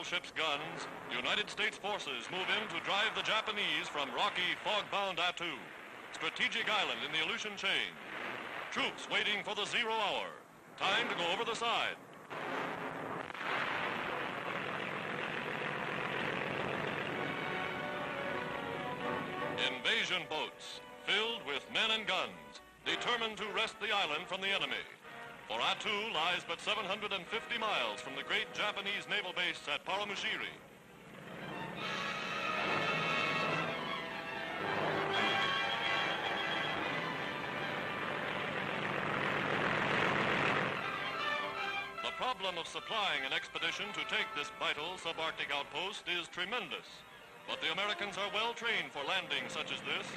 battleship's guns, United States forces move in to drive the Japanese from rocky, fog-bound Attu, strategic island in the Aleutian chain. Troops waiting for the 0 hour. Time to go over the side. Invasion boats, filled with men and guns, determined to wrest the island from the enemy. For Attu lies but 750 miles from the great Japanese naval base at Paramushiri. The problem of supplying an expedition to take this vital subarctic outpost is tremendous. But the Americans are well trained for landing such as this,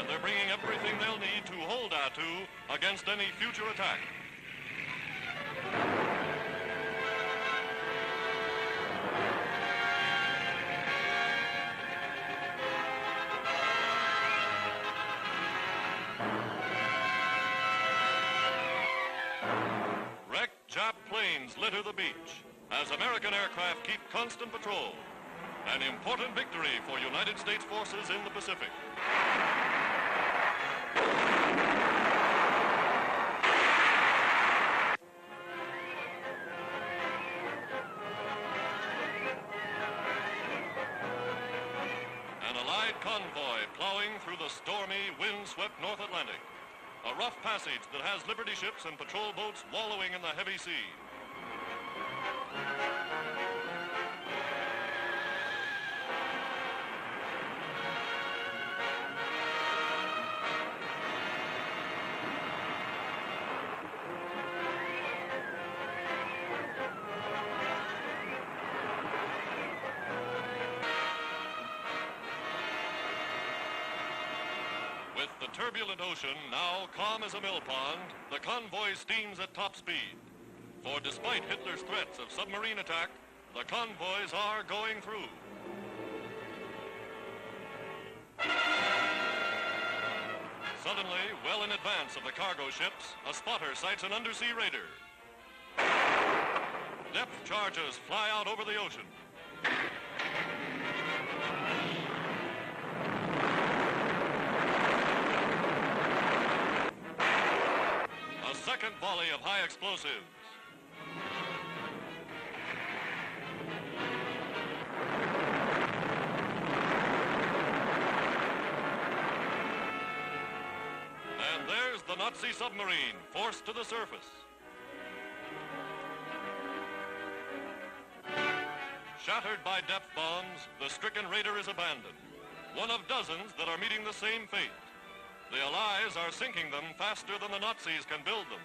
and they're bringing everything they'll need to hold Attu against any future attack. Wrecked Jap planes litter the beach as American aircraft keep constant patrol. An important victory for United States forces in the Pacific. An Allied convoy plowing through the stormy, wind-swept North Atlantic. A rough passage that has Liberty ships and patrol boats wallowing in the heavy sea. With the turbulent ocean now calm as a mill pond, the convoy steams at top speed. For despite Hitler's threats of submarine attack, the convoys are going through. Suddenly, well in advance of the cargo ships, a spotter sights an undersea raider. Depth charges fly out over the ocean. A second volley of high explosives. And there's the Nazi submarine, forced to the surface. Shattered by depth bombs, the stricken raider is abandoned. One of dozens that are meeting the same fate. The Allies are sinking them faster than the Nazis can build them.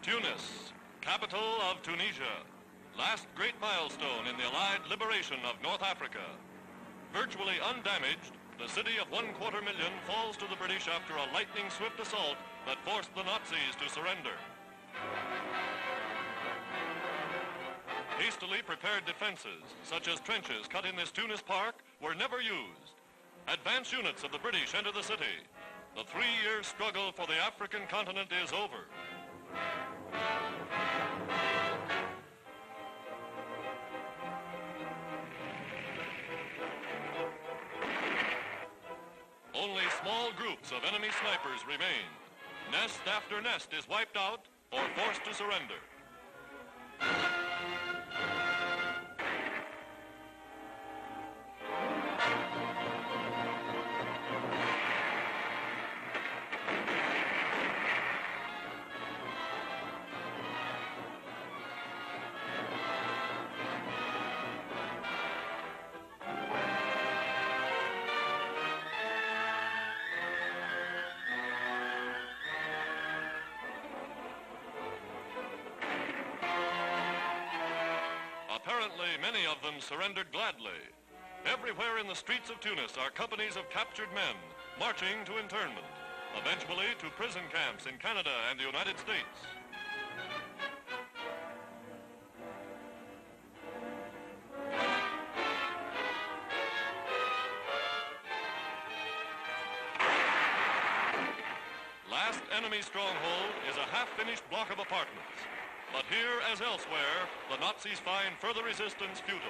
Tunis, capital of Tunisia. Last great milestone in the Allied liberation of North Africa. Virtually undamaged, the city of 250,000 falls to the British after a lightning-swift assault that forced the Nazis to surrender. Hastily prepared defenses, such as trenches cut in this Tunis park, were never used. Advance units of the British enter the city. The 3-year struggle for the African continent is over. Only small groups of enemy snipers remain. Nest after nest is wiped out or forced to surrender. Apparently, many of them surrendered gladly. Everywhere in the streets of Tunis are companies of captured men marching to internment, eventually to prison camps in Canada and the United States. enemy stronghold is a half-finished block of apartments. But here, as elsewhere, the Nazis find further resistance futile.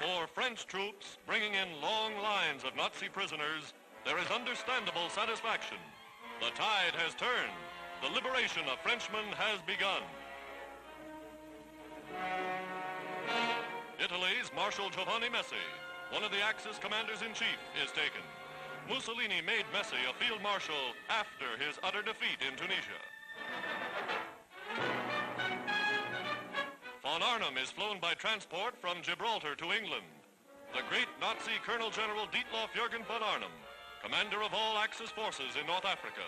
For French troops, bringing in long lines of Nazi prisoners, there is understandable satisfaction. The tide has turned. The liberation of Frenchmen has begun. Italy's Marshal Giovanni Messi, one of the Axis commanders-in-chief, is taken. Mussolini made Messi a field marshal after his utter defeat in Tunisia. Von Arnim is flown by transport from Gibraltar to England. The great Nazi Colonel General Dietlof Jürgen von Arnim, commander of all Axis forces in North Africa.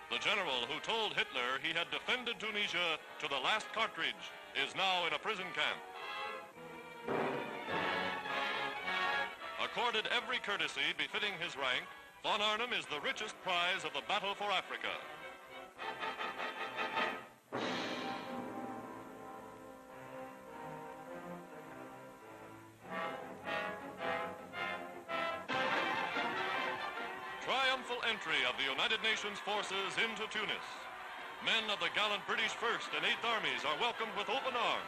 The general who told Hitler he had defended Tunisia to the last cartridge is now in a prison camp. Accorded every courtesy befitting his rank, von Arnim is the richest prize of the battle for Africa. Triumphal entry of the United Nations forces into Tunis. Men of the gallant British 1st and 8th Armies are welcomed with open arms.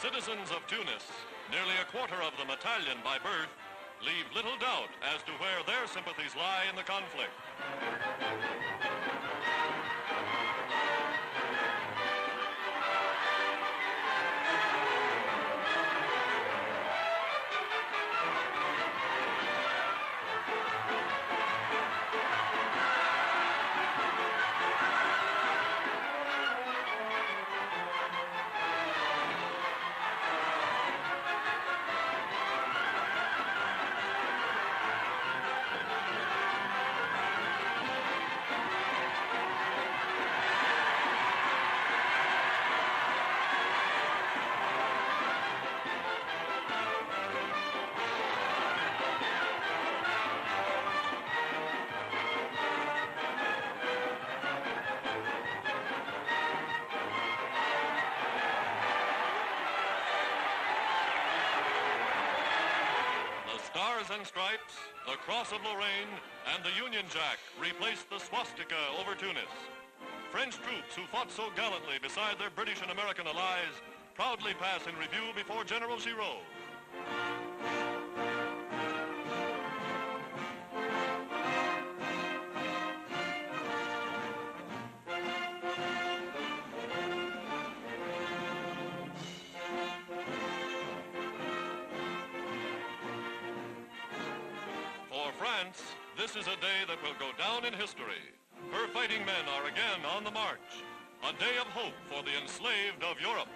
Citizens of Tunis, nearly a quarter of them Italian by birth, leave little doubt as to where their sympathies lie in the conflict. Stars and Stripes, the Cross of Lorraine, and the Union Jack replaced the swastika over Tunis. French troops who fought so gallantly beside their British and American allies proudly pass in review before General Giraud. France, this is a day that will go down in history. Her fighting men are again on the march. A day of hope for the enslaved of Europe.